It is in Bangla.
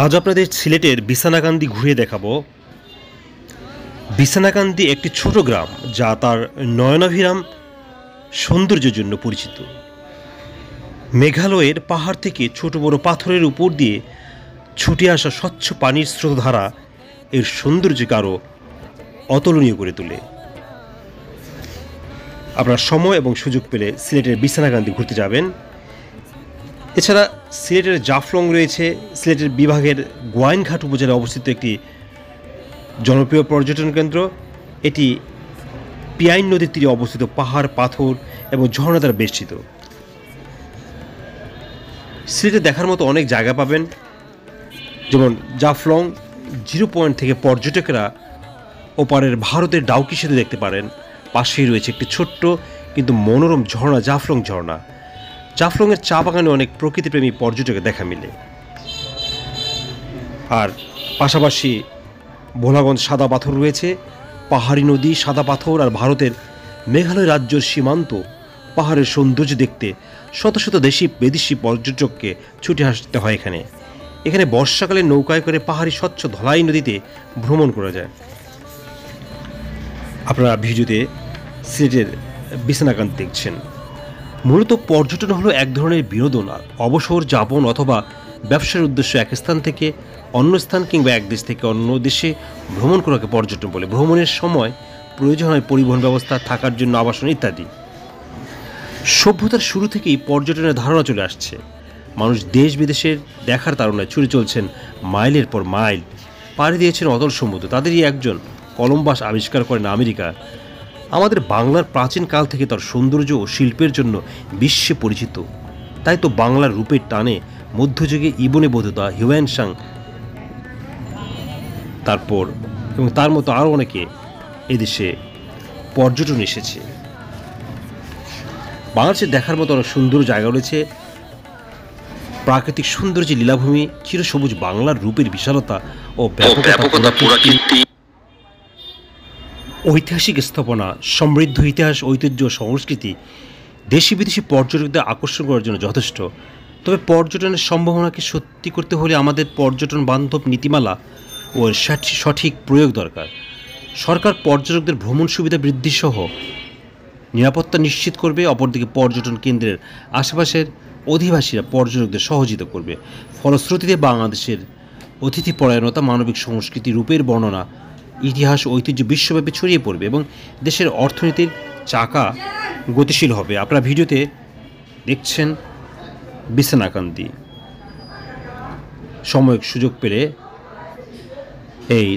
আজ আপনাদের সিলেটের বিছানাকান্দি ঘুরে দেখাবো। বিছানাকান্দি একটি ছোট গ্রাম যা তার নয়নাভিরাম সৌন্দর্যের জন্য পরিচিত। মেঘালয়ের পাহাড় থেকে ছোট বড় পাথরের উপর দিয়ে ছুটে আসা স্বচ্ছ পানির স্রোতধারা এর সৌন্দর্যকে আরও অতুলনীয় করে তোলে। আপনারা সময় এবং সুযোগ পেলে সিলেটের বিছানাকান্দি ঘুরতে যাবেন। এছাড়া সিলেটের জাফলং রয়েছে, সিলেটের বিভাগের গোয়াইনঘাট উপজেলায় অবস্থিত একটি জনপ্রিয় পর্যটন কেন্দ্র। এটি পিয়াইন নদীর তীরে অবস্থিত, পাহাড়, পাথর এবং ঝর্ণা দ্বারা বেষ্টিত। সিলেটে দেখার মতো অনেক জায়গা পাবেন, যেমন জাফলং জিরো পয়েন্ট থেকে পর্যটকেরা ওপারের ভারতের ডাউকি সেতু দেখতে পারেন। পাশেই রয়েছে একটি ছোট্ট কিন্তু মনোরম ঝর্ণা, জাফলং ঝর্ণা। জাফলংয়ের চা বাগানে অনেক প্রকৃতিপ্রেমী পর্যটকের দেখা মিলে। আর পাশাপাশি ভোলাগঞ্জ সাদা পাথর রয়েছে, পাহাড়ি নদী, সাদা পাথর আর ভারতের মেঘালয় রাজ্যের সীমান্ত পাহাড়ের সৌন্দর্য দেখতে শত শত দেশি বিদেশি পর্যটককে ছুটে আসতে হয় এখানে বর্ষাকালে নৌকায় করে পাহাড়ি স্বচ্ছ ধলাই নদীতে ভ্রমণ করা যায়। আপনারা ভিডিওতে সিলেটের বিছানাকান্দি দেখছেন। মূলত পর্যটন হলো এক ধরনের বিনোদন, অবসর যাপন অথবা ব্যবসার উদ্দেশ্যে এক স্থান থেকে অন্য স্থান কিংবা এক দেশ থেকে অন্য দেশে ভ্রমণ করাকে পর্যটন বলে। ভ্রমণের সময় প্রয়োজন হয় পরিবহন ব্যবস্থা, থাকার জন্য আবাসন ইত্যাদি। সভ্যতার শুরু থেকেই পর্যটনের ধারণা চলে আসছে। মানুষ দেশ বিদেশের দেখার তাড়নায় ছুটে চলছেন মাইলের পর মাইল, পাড়ি দিয়েছেন অতল সমুদ্র। তাদেরই একজন কলম্বাস আবিষ্কার করেন আমেরিকা। আমাদের বাংলার প্রাচীন কাল থেকে তার সৌন্দর্য ও শিল্পের জন্য বিশ্বে পরিচিত। তাই তো বাংলার রূপের টানে মধ্যযুগে ইবনে বতুতা, হিউয়েন সাং, তারপর এবং তার মতো আরও অনেকে এদেশে পর্যটন এসেছে। বাংলাদেশে দেখার মতো অনেক সুন্দর জায়গা রয়েছে। প্রাকৃতিক সৌন্দর্যের লীলাভূমি, চিরসবুজ বাংলার রূপের বিশালতা ও ব্যাপকতা, ঐতিহাসিক স্থাপনা, সমৃদ্ধ ইতিহাস, ঐতিহ্য, সংস্কৃতি দেশি বিদেশি পর্যটকদের আকর্ষণ করার জন্য যথেষ্ট। তবে পর্যটনের সম্ভাবনাকে সত্যি করতে হলে আমাদের পর্যটন বান্ধব নীতিমালা ও সঠিক প্রয়োগ দরকার। সরকার পর্যটকদের ভ্রমণ সুবিধা বৃদ্ধি সহ নিরাপত্তা নিশ্চিত করবে। অপরদিকে পর্যটন কেন্দ্রের আশেপাশের অধিবাসীরা পর্যটকদের সহযোগিতা করবে। ফলশ্রুতিতে বাংলাদেশের অতিথি পরায়ণতা, মানবিক সংস্কৃতি, রূপের বর্ণনা, ইতিহাস, ঐতিহ্য বিশ্বব্যাপী ছড়িয়ে পড়বে এবং দেশের অর্থনীতির চাকা গতিশীল হবে। আপনারা ভিডিওতে দেখছেন বিছানাকান্দি। সময় সুযোগ পেলে এই